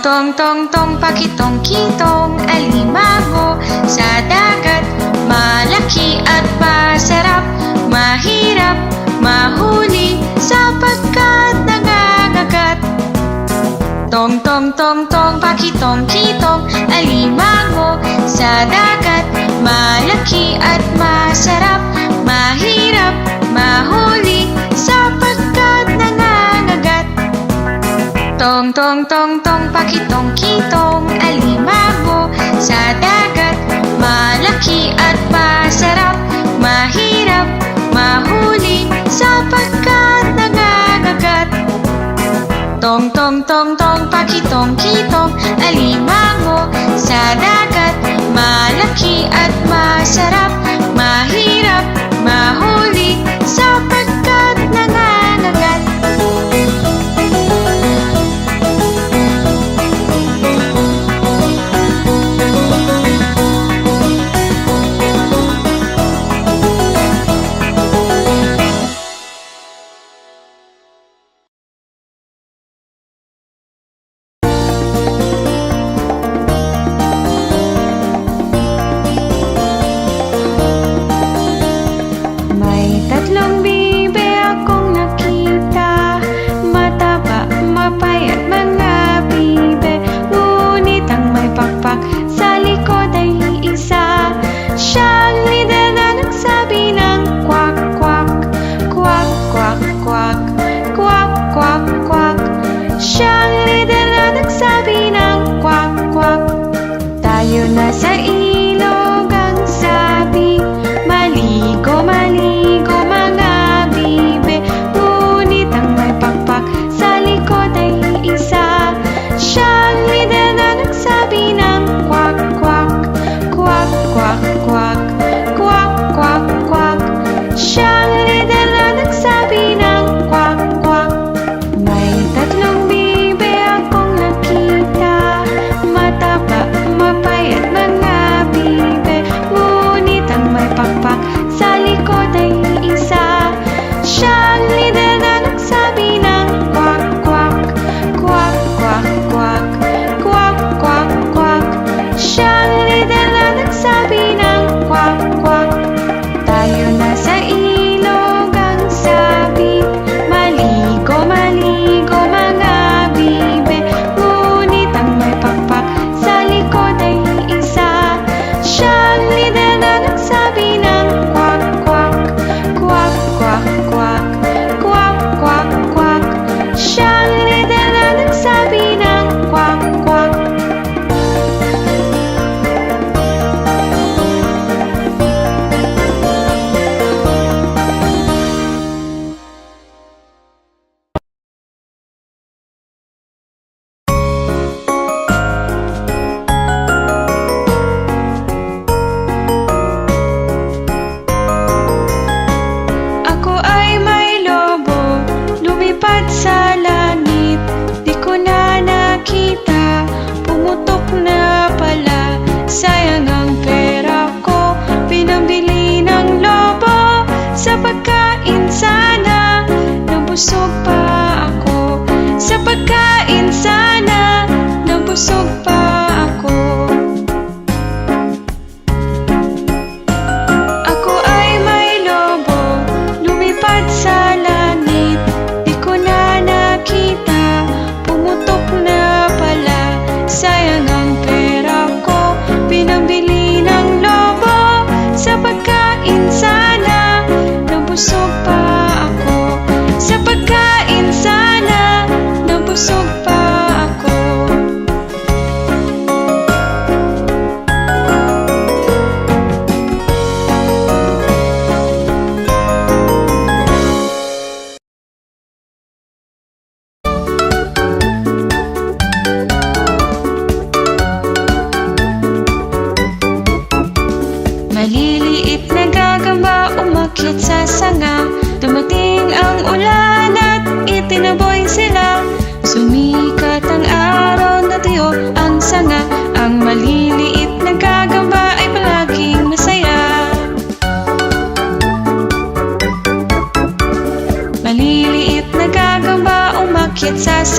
Tong tong tong pakitong kitong alimango sa dagat. Malaki at masarap, mahirap mahuli sapagkat nangangagat. Tong tong tong tong pakitong kitong alimango sa dagat. Malaki at masarap, mahirap mahuli sapagkat nangangagat. Tong tong tong tong pakitong kitong alimango sa dagat. Malaki at masarap, mahirap mahuli sapagkat nangangagat. Tong tong tong tong pakitong kitong alimango sa dagat. Malaki at masarap, mahirap mahuli sapagkat nangangagat. May tatlong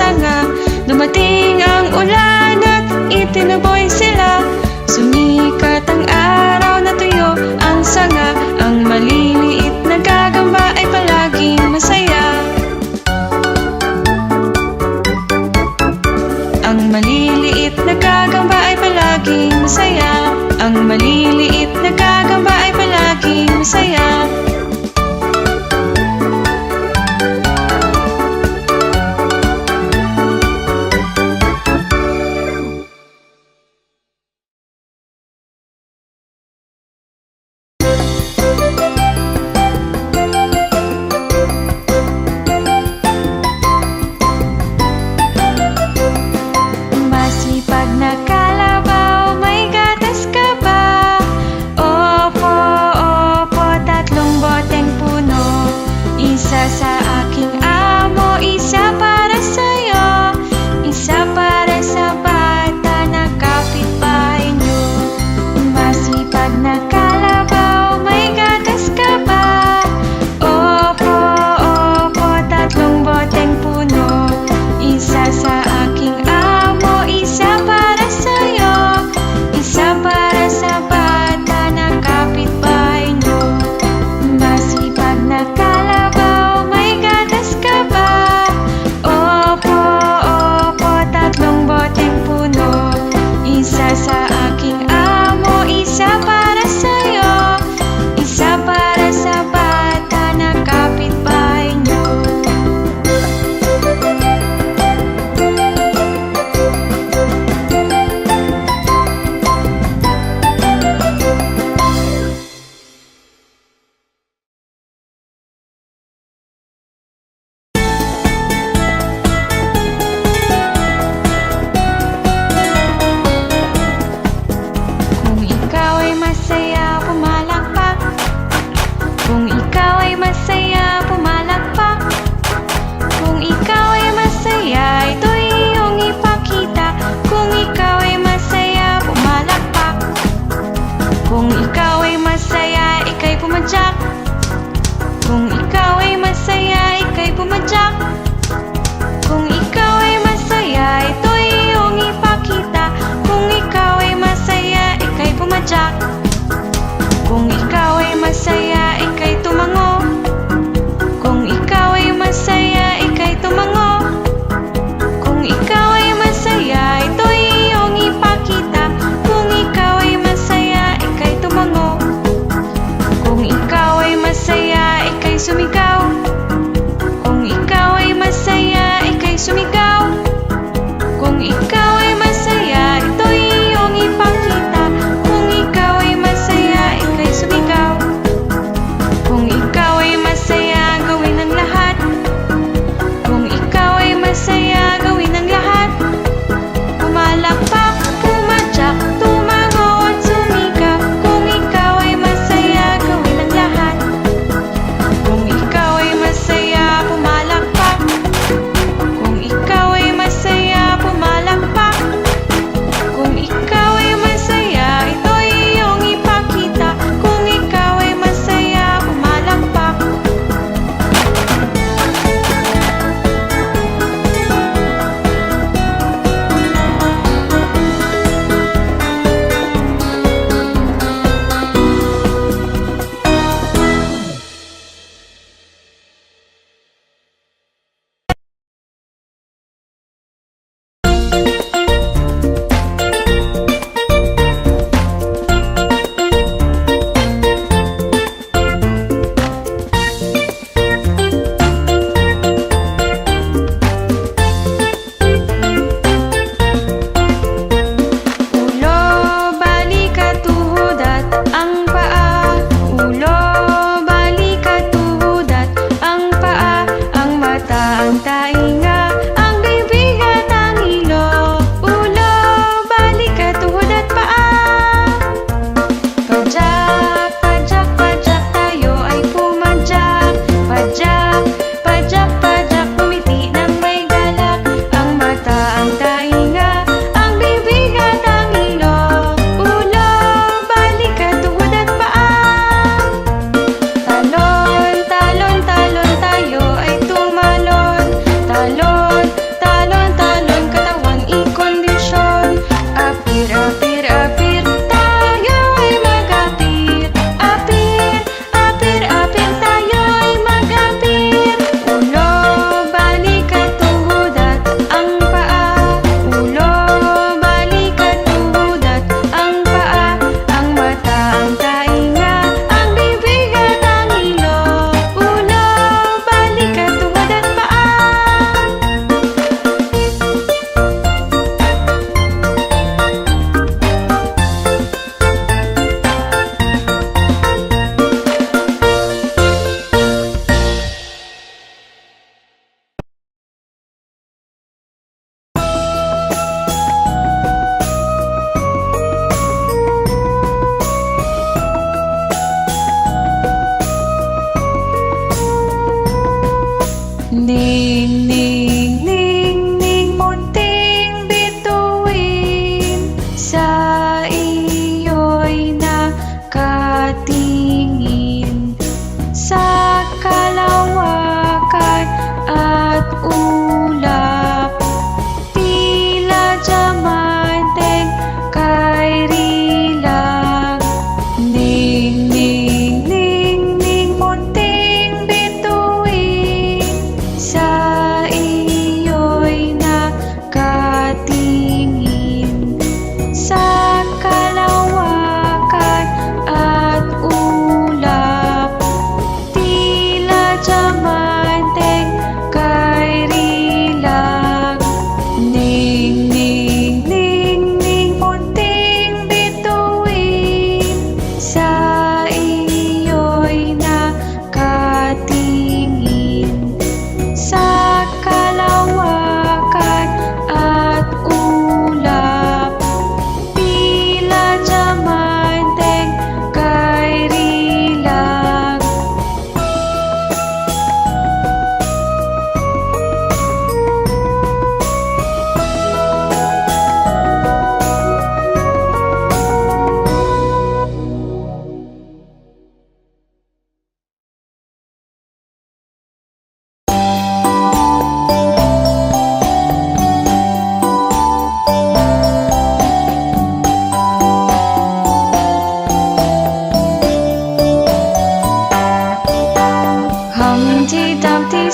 sanga. Dumating ang ulan at itinuboy sila. Sumikat ang araw na tuyo ang sanga. Ang maliliit na gagamba ay palaging masaya. Ang maliliit na gagamba ay palaging masaya. Ang maliliit na gagamba ay palaging masaya. Masipag na kalabaw, may gatas ka ba? Opo, opo, 3 boteng puno. Isa sa aking amo, isa para sa'yo. Isa para sa bata na kapitbahay niyo. Masipag na kalabaw, may gatas ka ba? Opo, opo, 3 boteng puno. Isa sa aking amo, isa para sa'yo. Isa para sa bata na kapitbahay niyo. Masipag na kalabaw, may gatas ka ba? Opo, opo, 3 boteng puno. Isa sa aking amo, isa para sa'yo. Isa para sa bata na kapitbahay niyo. Kung ikaw ay masaya, pumalakpak. Kung ikaw ay masaya, pumalakpak. Kung ikaw ay masaya, ito iyong ipakita. Kung ikaw ay masaya, pumalakpak. Kung ikaw ay masaya, ika'y pumadyak. Kung ikaw ay masaya, ika'y pumadyak. Kung ikaw ay masaya, ito iyong ipakita. Kung ikaw ay masaya, ika'y pumadyak. Kung ikaw ay masaya, ika'y tumango. Kung ikaw ay masaya, ika'y tumango. Kung ikaw ay masaya, ito iyong ipakita. Kung ikaw ay masaya, ika'y tumango. Kung ikaw ay masaya, ika'y sumigaw. Kung ikaw ay masaya,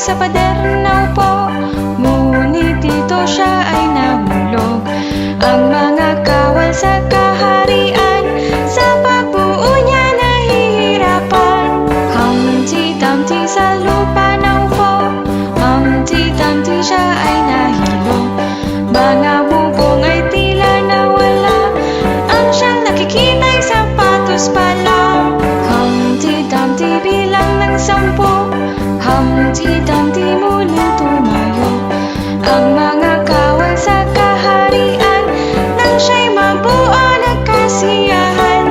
sa pader na upo, ngunit dito siya ay nahulog. Ang mga kawal sa kaharian, sa pagbuo niya nahihirapan. Humpty Dumpty sa lupa na upo, Humpty Dumpty siya ay nahilo. Mga bubong ay tila nawala, ang siyang nakikita'y sapatos pala. Humpty Dumpty bilang ng 10, Humpty Dumpty muling tumayo. Ang mga kawal sa kaharian, nang siya'y mabuo nagkasiyahan,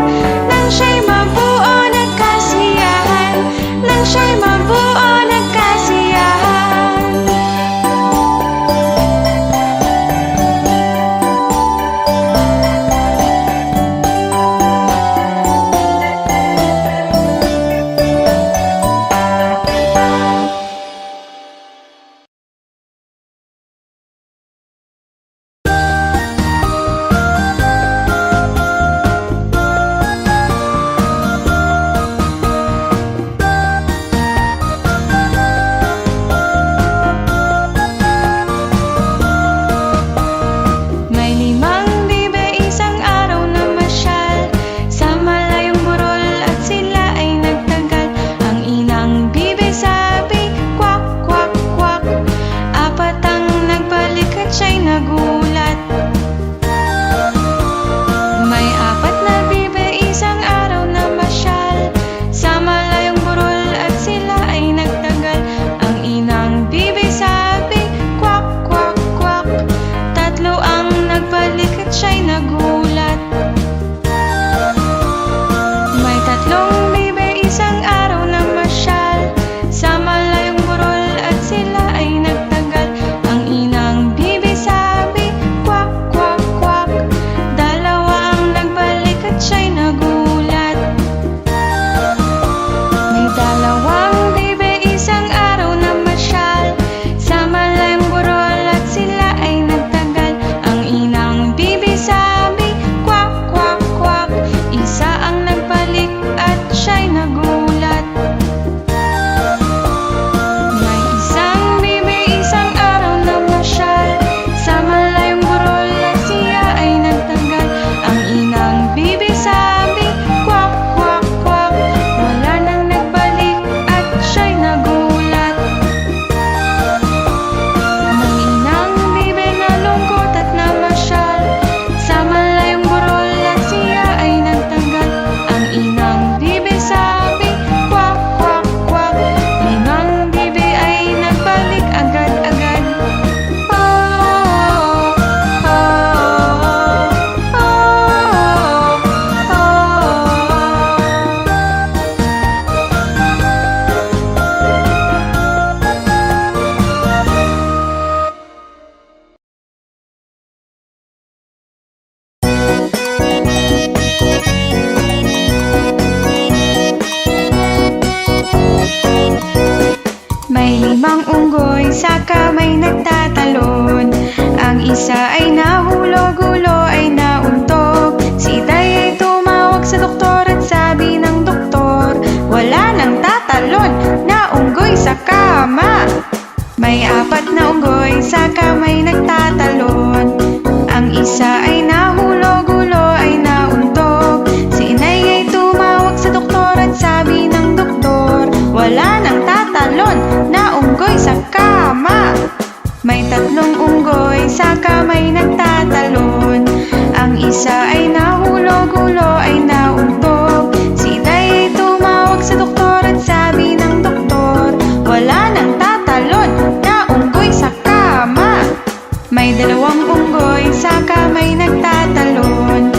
nang siya'y mabuo nagkasiyahan, nang siya'y mabuo nagkasiyahan. May 5 bibe isang araw na masyal sa malayong burol at sila ay nagtagal. Ang inang bibe sabi, kwak, kwak, kwak. 4 ang nagbalik at siya'y nagulat. May 4 na bibe isang araw na masyal sa malayong burol at sila ay nagtagal. Ang inang bibe sabi, kwak, kwak, kwak. 3 ang nagbalik at siya'y nagulat. May 3 bibe isang araw na masyal sa malayong burol at sila ay nagtagal. Ang inang bibe sabi, kwak, kwak, kwak. 2 ang nagbalik at siya'y nagulat. May 2 bibe isang araw na masyal sa malayong burol at sila ay nagtagal. Ang inang bibe sabi, kwak, kwak, kwak. 1 ang nagbalik at siya'y nagulat. May 1 bibe isang araw na masyal sa malayong burol at siya ay nagtagal. Ang inang bibe sabi, kwak, kwak, kwak. Wala nang nagbalik at siya'y nagulat. Ang inang bibe nalungkot at namasyal sa malayong burol at siya ay nagtagal. Ang inang bibe sabi, kwak, kwak, kwak. 5 bibe ay nagbalik agad-agad. Oh, oh, oh, oh, oh, May 5 unggoy sa kamay nagtatalon. Ang isa ay nahulog-ulo ay nauntog. Si Day ay tumawag sa doktor at sabi ng doktor, wala nang tatalon na unggoy sa kama. May 4 na unggoy sa kamay nagtatalon. Ang isa ay nahulog-ulo ay nauntog. Si Inay ay tumawag sa doktor at sabi ng doktor, wala nang tatalon na unggoy sa kama. May 3 unggoy sa kamay nagtatalon. Ang isa ay nahulog-ulo ay nauntog. Si Day ay tumawag sa doktor at sabi ng doktor, wala nang tatalon na unggoy sa kama. May 2 unggoy sa kamay nagtatalon.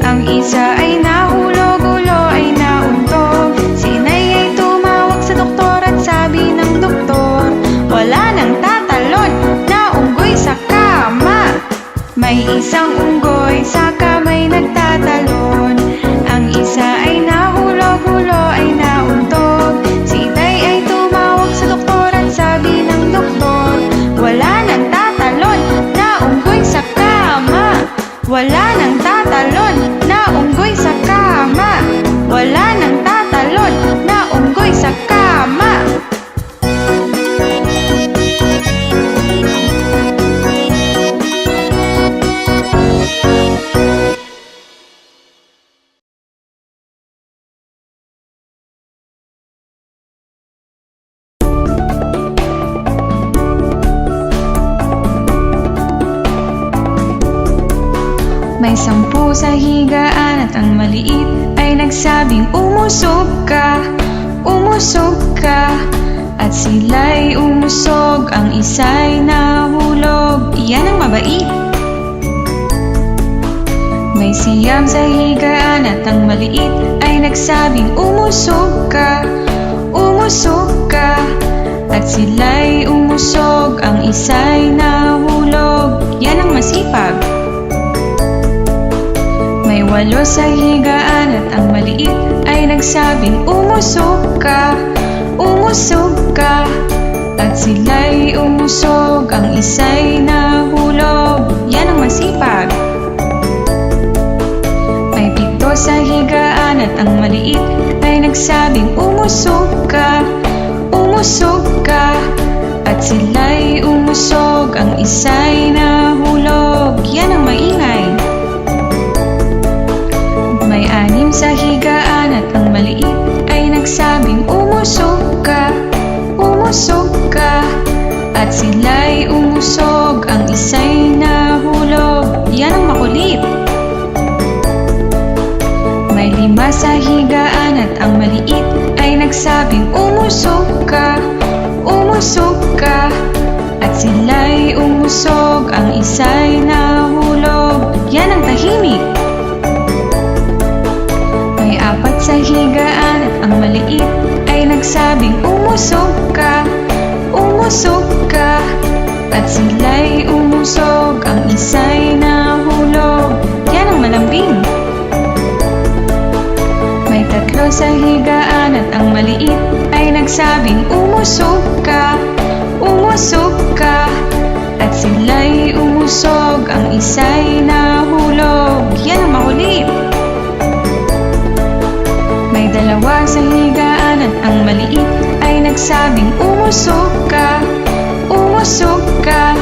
Ang isa ay nahulog-ulo ay nauntog. Si Inay ay tumawag sa doktor at sabi ng doktor, wala nang tatalon na unggoy sa kama. May 1 unggoy sa kamay nagtatalon. Ang isa ay nahulog-ulo ay nauntog. Si Day ay tumawag sa doktor at sabi ng doktor, wala nang tatalon na unggoy sa kama. Wala nang tatalon na unggoy sa kama. Wala nang tatalon na unggoy sa kama. May 10 sa higaan at ang maliit ay nagsabing umusog ka, umusog ka. At sila'y umusog, ang isa'y nahulog. Iyan ang mabait. May 9 sa higaan at ang maliit ay nagsabing umusog ka, umusog ka. At sila'y umusog, ang isa'y nahulog. Yan ang masipag. May 8 sa higaan at ang maliit ay nagsabing umusog ka, umusog ka. At sila'y umusog, ang isa'y nahulog. Yan ang masipag. May 7 sa higaan at ang maliit ay nagsabing umusog ka, umusog ka. At sila'y umusog, ang isa'y nahulog. Yan ang maingay. May 6 sa higaan at ang maliit ay nagsabing umusog ka, umusog ka. At sila'y umusog, ang isa'y nahulog. Yan ang makulit. May 5 sa higaan at ang maliit ay nagsabing umusog ka, umusog ka. At sila'y umusog, ang isa'y nahulog. Yan ang tahimik. May 4 sa higaan at ang maliit ay nagsabing umusog ka, umusog ka. At sila'y umusog, ang isa'y nahulog. Yan ang malambing. May 3 sa higaan at ang maliit ay nagsabing umusog ka, umusog ka. At sila'y umusog, ang isa'y nahulog. Yan ang makulit. May 2 sa higaan at ang maliit ay nagsabing umusog ka, umusog ka.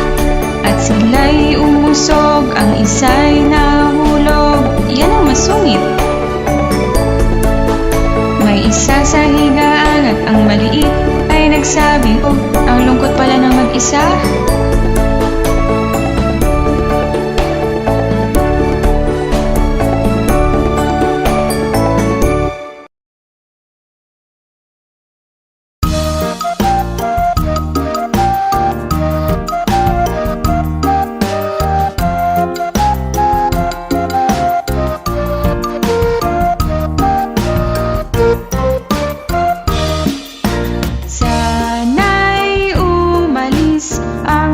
At sila'y umusog, ang isa'y nahulog. Yan ang masungit. May 1 sa higaan at ang maliit ay nagsabing, oh, ang lungkot pala ng mag-isa. Sana'y umalis ang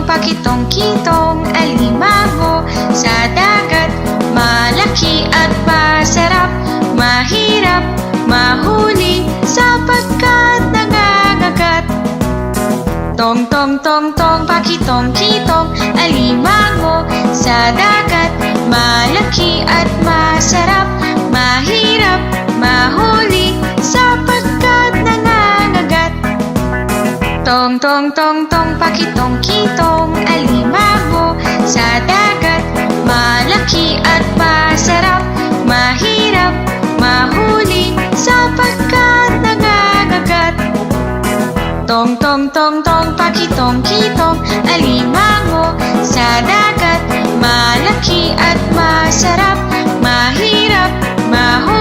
pakitong-kitong alimango sa dagat. Malaki at masarap, mahirap mahuli sapagkat nangangagat. Tong tong tong tong, pakitong-kitong alimango sa dagat. Malaki at masarap, mahirap mahuli sapagkat nangangagat. Tong tong tong tong, pakitong-kitong alimango sa dagat. Malaki at masarap, mahirap mahuli sapagkat nangangagat. Tong tong tong tong, pakitong-kitong alimango sa dagat. Malaki at masarap, mahirap mahuli